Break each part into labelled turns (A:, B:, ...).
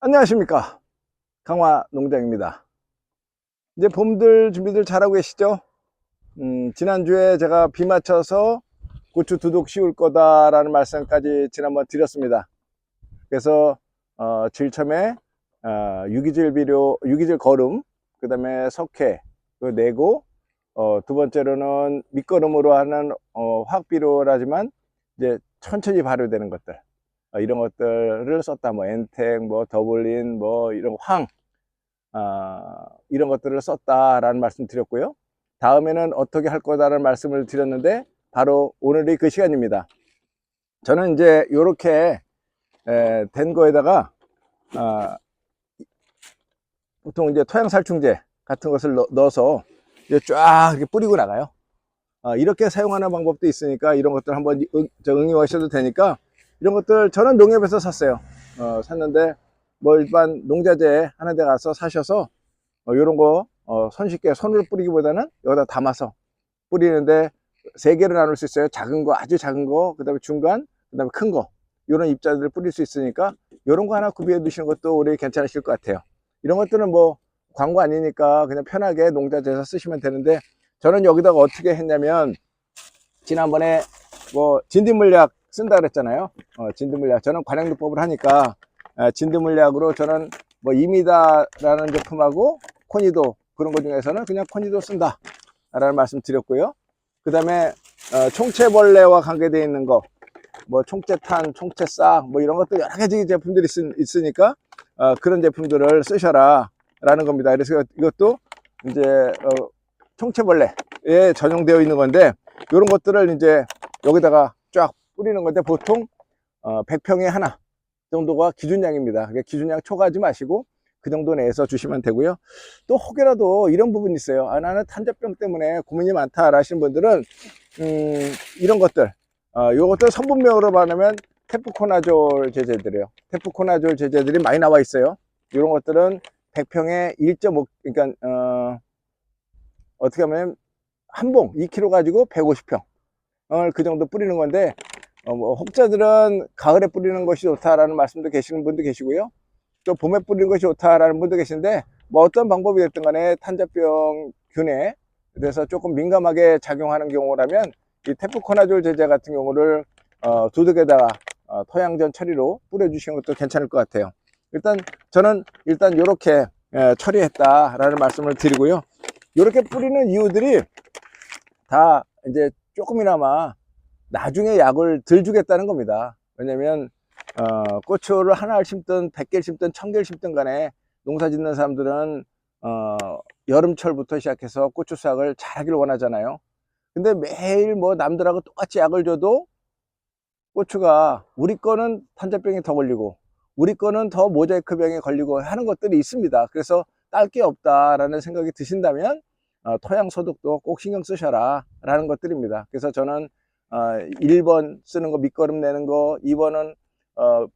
A: 안녕하십니까, 강화 농장입니다. 이제 봄들 준비들 잘하고 계시죠? 지난주에 제가 비 맞춰서 고추 두둑 씌울 거다라는 말씀까지 지난번 드렸습니다. 그래서 질첨에 유기질 비료, 유기질 거름, 그 다음에 석회 내고, 두 번째로는 밑거름으로 하는 화학비료라지만 이제 천천히 발효되는 것들, 이런 것들을 썼다. 뭐 엔텍, 뭐 더블린, 뭐 이런 황, 이런 것들을 썼다라는 말씀 드렸고요. 다음에는 어떻게 할 거다라는 말씀을 드렸는데 바로 오늘이 그 시간입니다. 저는 이제 이렇게 된 거에다가 보통 이제 토양살충제 같은 것을 넣어서 이제 쫙 이렇게 뿌리고 나가요. 이렇게 사용하는 방법도 있으니까 이런 것들 한번 응용하셔도 되니까, 이런 것들 저는 농협에서 샀어요. 샀는데 뭐 일반 농자재 하는 데 가서 사셔서 이런 거 손쉽게 손으로 뿌리기보다는 여기다 담아서 뿌리는데, 세 개를 나눌 수 있어요. 작은 거, 아주 작은 거, 그 다음에 중간, 그 다음에 큰 거, 이런 입자들을 뿌릴 수 있으니까 이런 거 하나 구비해 두시는 것도 우리 괜찮으실 것 같아요. 이런 것들은 뭐 광고 아니니까 그냥 편하게 농자재에서 쓰시면 되는데, 저는 여기다가 어떻게 했냐면, 지난번에 뭐 진딧물약 쓴다 그랬잖아요. 진딧물약, 저는 관행도법을 하니까 진딧물약으로 저는 뭐 이미다라는 제품하고 코니도, 그런 것 중에서는 그냥 코니도 쓴다 라는 말씀 드렸고요. 그 다음에 총체벌레와 관계되어 있는 거, 뭐 총체탄, 총체싹, 뭐 이런 것들 여러 가지 제품들이 있으니까 그런 제품들을 쓰셔라 라는 겁니다. 그래서 이것도 이제 총체벌레에 전용되어 있는 건데, 이런 것들을 이제 여기다가 쫙 뿌리는 건데, 보통 100평에 하나 정도가 기준량입니다. 기준량 초과하지 마시고 그 정도 내에서 주시면 되고요. 또 혹여라도 이런 부분이 있어요. 나는 탄저병 때문에 고민이 많다 하시는 분들은 이런 것들, 요것들 성분명으로 말하면 테프코나졸 제제들이에요. 테프코나졸 제제들이 많이 나와 있어요. 이런 것들은 100평에 1.5, 그러니까 어떻게 하면 한 봉 2kg 가지고 150평을 그 정도 뿌리는 건데, 뭐 혹자들은 가을에 뿌리는 것이 좋다라는 말씀도 계시는 분도 계시고요. 또 봄에 뿌리는 것이 좋다라는 분도 계신데, 뭐 어떤 방법이 됐든 간에 탄저병 균에 대해서 조금 민감하게 작용하는 경우라면 이 테프코나졸 제제 같은 경우를 두둑에다가 토양전 처리로 뿌려주시는 것도 괜찮을 것 같아요. 일단 저는 이렇게 처리했다라는 말씀을 드리고요. 이렇게 뿌리는 이유들이 다 이제 조금이나마 나중에 약을 덜 주겠다는 겁니다. 왜냐면 고추를 하나를 심든 100개를 심든 1000개를 심든 간에 농사 짓는 사람들은 여름철부터 시작해서 고추 수확을 잘하길 원하잖아요. 근데 매일 뭐 남들하고 똑같이 약을 줘도 고추가, 우리 거는 탄저병이 더 걸리고 우리 거는 더 모자이크 병에 걸리고 하는 것들이 있습니다. 그래서 딸 게 없다라는 생각이 드신다면 토양 소독도 꼭 신경 쓰셔라 라는 것들입니다. 그래서 저는 1번 쓰는 거 밑거름 내는 거, 2번은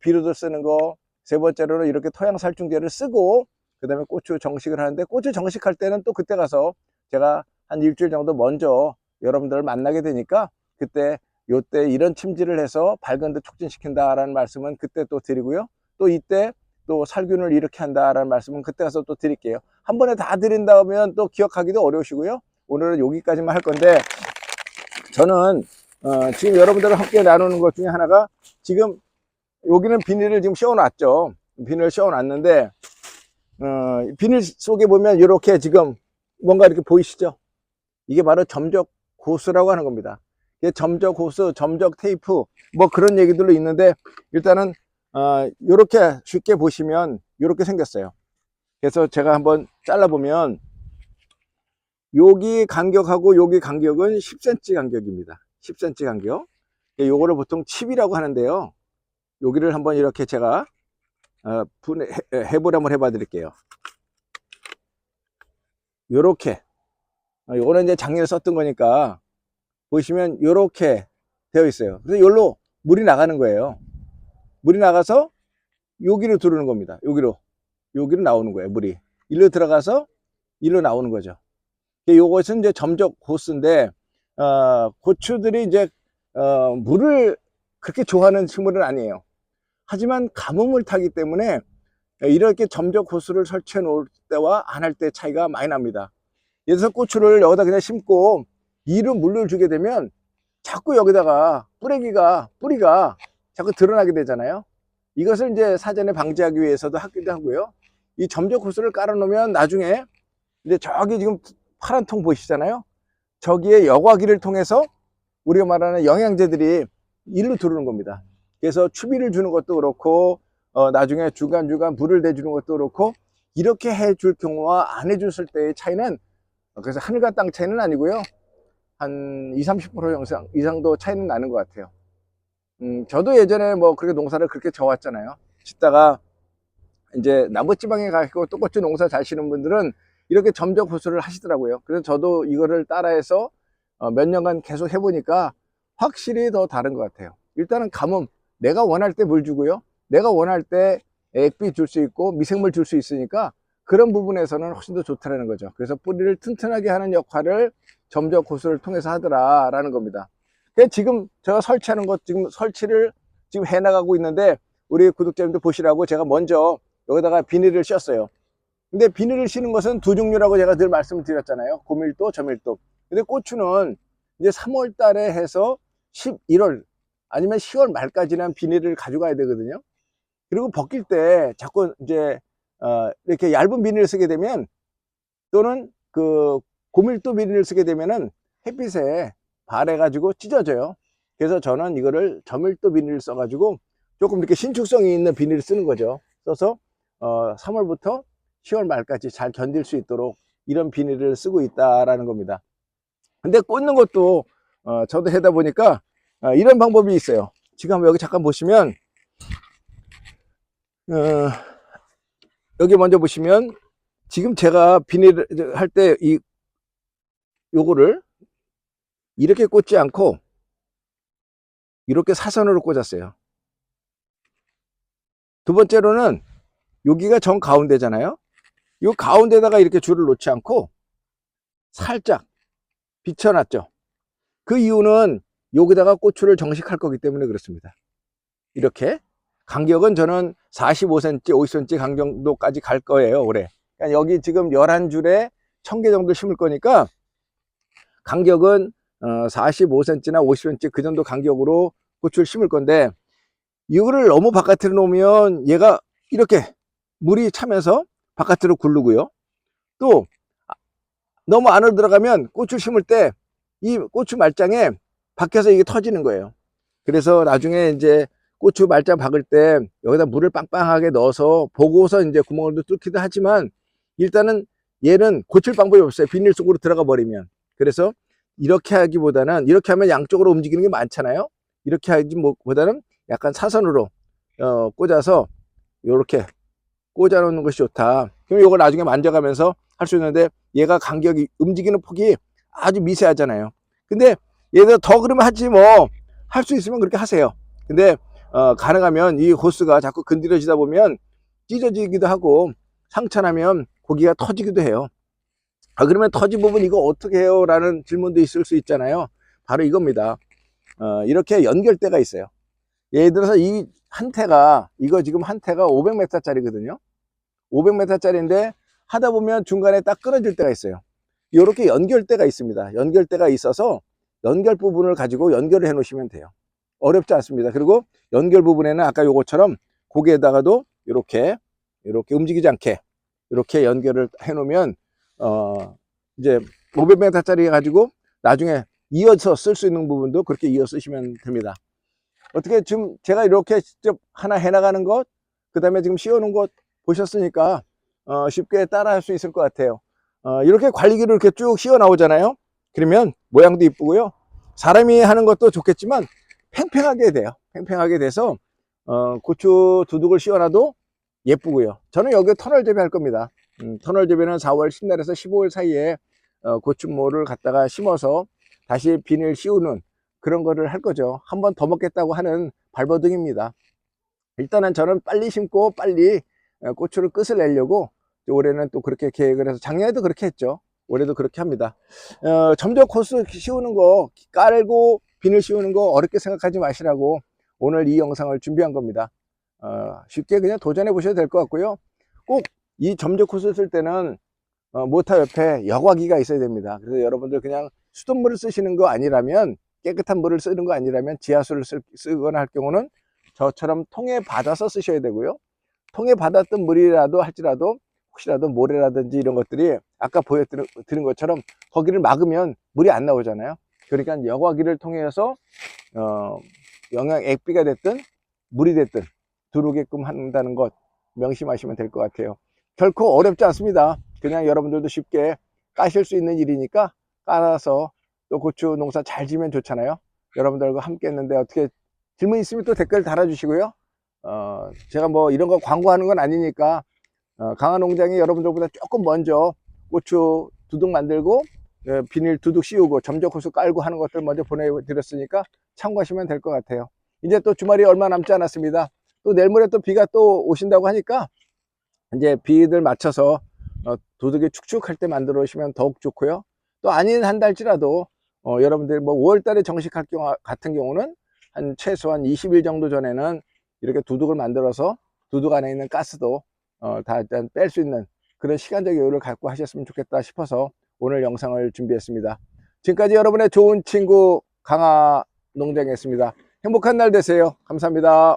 A: 비료도 쓰는 거, 세 번째로는 이렇게 토양 살충제를 쓰고, 그 다음에 고추 정식을 하는데, 고추 정식할 때는 또 그때 가서 제가 한 일주일 정도 먼저 여러분들을 만나게 되니까, 그때 요때 이런 침지를 해서 발근도 촉진시킨다 라는 말씀은 그때 또 드리고요. 또 이때 또 살균을 이렇게 한다 라는 말씀은 그때 가서 또 드릴게요. 한 번에 다 드린다면 또 기억하기도 어려우시고요. 오늘은 여기까지만 할 건데, 저는 지금 여러분들과 함께 나누는 것 중에 하나가, 지금 여기는 비닐을 지금 씌워 놨죠. 비닐을 씌워 놨는데 비닐 속에 보면 이렇게 지금 뭔가 이렇게 보이시죠? 이게 바로 점적 고스라고 하는 겁니다. 이게 점적 고스, 점적 테이프, 뭐 그런 얘기들로 있는데, 일단은 이렇게 쉽게 보시면 이렇게 생겼어요. 그래서 제가 한번 잘라보면 여기 간격하고 여기 간격은 10cm 간격입니다. 10cm 간격. 요거를 보통 칩이라고 하는데요. 여기를 한번 이렇게 제가 해보를 한번 해봐 드릴게요. 요렇게, 요거는 이제 작년에 썼던 거니까 보시면 요렇게 되어 있어요. 그래서 여기로 물이 나가는 거예요. 물이 나가서 여기로 들어오는 겁니다. 여기로 나오는 거예요. 물이 일로 들어가서 일로 나오는 거죠. 요것은 이제 점적 호스인데, 고추들이 이제 물을 그렇게 좋아하는 식물은 아니에요. 하지만 가뭄을 타기 때문에 이렇게 점적 호수를 설치해 놓을 때와 안 할 때 차이가 많이 납니다. 예를 들어서 고추를 여기다 그냥 심고 이른 물을 주게 되면 자꾸 여기다가 뿌리가 자꾸 드러나게 되잖아요. 이것을 이제 사전에 방지하기 위해서도 하기도 하고요. 이 점적 호수를 깔아 놓으면 나중에 이제 저기 지금 파란 통 보이시잖아요. 저기에 여과기를 통해서 우리가 말하는 영양제들이 일로 들어오는 겁니다. 그래서 추비를 주는 것도 그렇고 나중에 중간중간 물을 대주는 것도 그렇고 이렇게 해줄 경우와 안 해줬을 때의 차이는, 그래서 하늘과 땅 차이는 아니고요, 한 20-30% 이상도 차이는 나는 것 같아요. 저도 예전에 뭐 그렇게 농사를 그렇게 져왔잖아요. 짓다가 이제 남부지방에 가고 또고추 농사 잘 지는 분들은 이렇게 점적 호수를 하시더라고요. 그래서 저도 이거를 따라해서 몇 년간 계속 해보니까 확실히 더 다른 것 같아요. 일단은 가뭄, 내가 원할 때 물 주고요, 내가 원할 때 액비 줄 수 있고 미생물 줄 수 있으니까 그런 부분에서는 훨씬 더 좋다는 거죠. 그래서 뿌리를 튼튼하게 하는 역할을 점적 호수를 통해서 하더라라는 겁니다. 지금 제가 설치하는 것, 지금 설치를 지금 해나가고 있는데, 우리 구독자님들 보시라고 제가 먼저 여기다가 비닐을 씌웠어요. 근데 비닐을 씌는 것은 두 종류라고 제가 늘 말씀을 드렸잖아요. 고밀도, 저밀도. 근데 고추는 이제 3월 달에 해서 11월 아니면 10월 말까지는 비닐을 가져가야 되거든요. 그리고 벗길 때 자꾸 이제 이렇게 얇은 비닐을 쓰게 되면, 또는 그 고밀도 비닐을 쓰게 되면은 햇빛에 발해가지고 찢어져요. 그래서 저는 이거를 저밀도 비닐을 써가지고 조금 이렇게 신축성이 있는 비닐을 쓰는 거죠. 써서 3월부터 10월 말까지 잘 견딜 수 있도록 이런 비닐을 쓰고 있다라는 겁니다. 근데 꽂는 것도 저도 하다 보니까 이런 방법이 있어요. 지금 한번 여기 잠깐 보시면, 여기 먼저 보시면 지금 제가 비닐 할 때 요거를 이렇게 꽂지 않고 이렇게 사선으로 꽂았어요. 두 번째로는 여기가 정 가운데잖아요. 이 가운데다가 이렇게 줄을 놓지 않고 살짝 비춰놨죠. 그 이유는 여기다가 고추를 정식할 거기 때문에 그렇습니다. 이렇게 간격은 저는 45cm, 50cm 간격도까지 갈 거예요, 올해. 그러니까 여기 지금 11줄에 1000개 정도 심을 거니까 간격은 45cm나 50cm 그 정도 간격으로 고추를 심을 건데, 이거를 너무 바깥으로 놓으면 얘가 이렇게 물이 차면서 바깥으로 굴르고요. 또 너무 안으로 들어가면 고추 심을 때 이 고추 말짱에 밖에서 이게 터지는 거예요. 그래서 나중에 이제 고추 말짱 박을 때 여기다 물을 빵빵하게 넣어서 보고서 이제 구멍을 뚫기도 하지만, 일단은 얘는 고칠 방법이 없어요. 비닐 속으로 들어가 버리면. 그래서 이렇게 하기보다는, 이렇게 하면 양쪽으로 움직이는 게 많잖아요. 이렇게 하기 보다는 약간 사선으로 꽂아서 이렇게 꽂아 놓는 것이 좋다. 그럼 이걸 나중에 만져가면서 할 수 있는데, 얘가 간격이, 움직이는 폭이 아주 미세하잖아요. 근데 얘들 더 그러면 하지 뭐, 할 수 있으면 그렇게 하세요. 근데 가능하면 이 호스가 자꾸 건드려지다 보면 찢어지기도 하고 상처나면 고기가 터지기도 해요. 그러면 터진 부분 이거 어떻게 해요? 라는 질문도 있을 수 있잖아요. 바로 이겁니다. 이렇게 연결대가 있어요. 예를 들어서 이 한 태가, 이거 지금 한 태가 500m 짜리거든요. 500m 짜리인데 하다 보면 중간에 딱 끊어질 때가 있어요. 이렇게 연결대가 있습니다. 연결대가 있어서 연결 부분을 가지고 연결을 해 놓으시면 돼요. 어렵지 않습니다. 그리고 연결 부분에는 아까 요것처럼 고기에다가도 이렇게 움직이지 않게 이렇게 연결을 해 놓으면 이제 500m 짜리 가지고 나중에 이어서 쓸 수 있는 부분도 그렇게 이어 쓰시면 됩니다. 어떻게 지금 제가 이렇게 직접 하나 해 나가는 것, 그 다음에 지금 씌워 놓은 것 보셨으니까 쉽게 따라 할 수 있을 것 같아요. 이렇게 관리기로 이렇게 쭉 씌워 나오잖아요. 그러면 모양도 이쁘고요. 사람이 하는 것도 좋겠지만 팽팽하게 돼요. 팽팽하게 돼서 고추 두둑을 씌워놔도 예쁘고요. 저는 여기 터널 재배할 겁니다. 터널 재배는 4월 10날에서 15일 사이에 고추모를 갖다가 심어서 다시 비닐 씌우는 그런 거를 할 거죠. 한 번 더 먹겠다고 하는 발버둥입니다. 일단은 저는 빨리 심고 빨리 고추를 끝을 내려고 올해는 또 그렇게 계획을 해서, 작년에도 그렇게 했죠. 올해도 그렇게 합니다. 점적 호스 씌우는 거, 깔고 비닐 씌우는 거 어렵게 생각하지 마시라고 오늘 이 영상을 준비한 겁니다. 쉽게 그냥 도전해 보셔도 될 것 같고요. 꼭 이 점적호스를 쓸 때는 모터 옆에 여과기가 있어야 됩니다. 그래서 여러분들 그냥 수돗물을 쓰시는 거 아니라면, 깨끗한 물을 쓰는 거 아니라면 지하수를 쓰거나 할 경우는 저처럼 통에 받아서 쓰셔야 되고요. 통에 받았던 물이라도 할지라도 혹시라도 모래라든지 이런 것들이 아까 보여드린 것처럼 거기를 막으면 물이 안 나오잖아요. 그러니까 여과기를 통해서 영양 액비가 됐든 물이 됐든 들어오게끔 한다는 것 명심하시면 될 것 같아요. 결코 어렵지 않습니다. 그냥 여러분들도 쉽게 까실 수 있는 일이니까 깔아서 또 고추 농사 잘 지면 좋잖아요. 여러분들과 함께 했는데 어떻게 질문 있으면 또 댓글 달아주시고요. 제가 뭐 이런 거 광고하는 건 아니니까 강화농장이 여러분들보다 조금 먼저 고추 두둑 만들고 비닐 두둑 씌우고 점적호수 깔고 하는 것들 먼저 보내드렸으니까 참고하시면 될 것 같아요. 이제 또 주말이 얼마 남지 않았습니다. 또 내일 모레 또 비가 또 오신다고 하니까 이제 비들 맞춰서 두둑이 축축할 때 만들어 오시면 더욱 좋고요. 또 아닌 한 달지라도 여러분들 뭐 5월 달에 정식할 경우 같은 경우는 한 최소한 20일 정도 전에는 이렇게 두둑을 만들어서 두둑 안에 있는 가스도 다 일단 뺄 수 있는 그런 시간적 여유를 갖고 하셨으면 좋겠다 싶어서 오늘 영상을 준비했습니다. 지금까지 여러분의 좋은 친구 강화 농장이었습니다. 행복한 날 되세요. 감사합니다.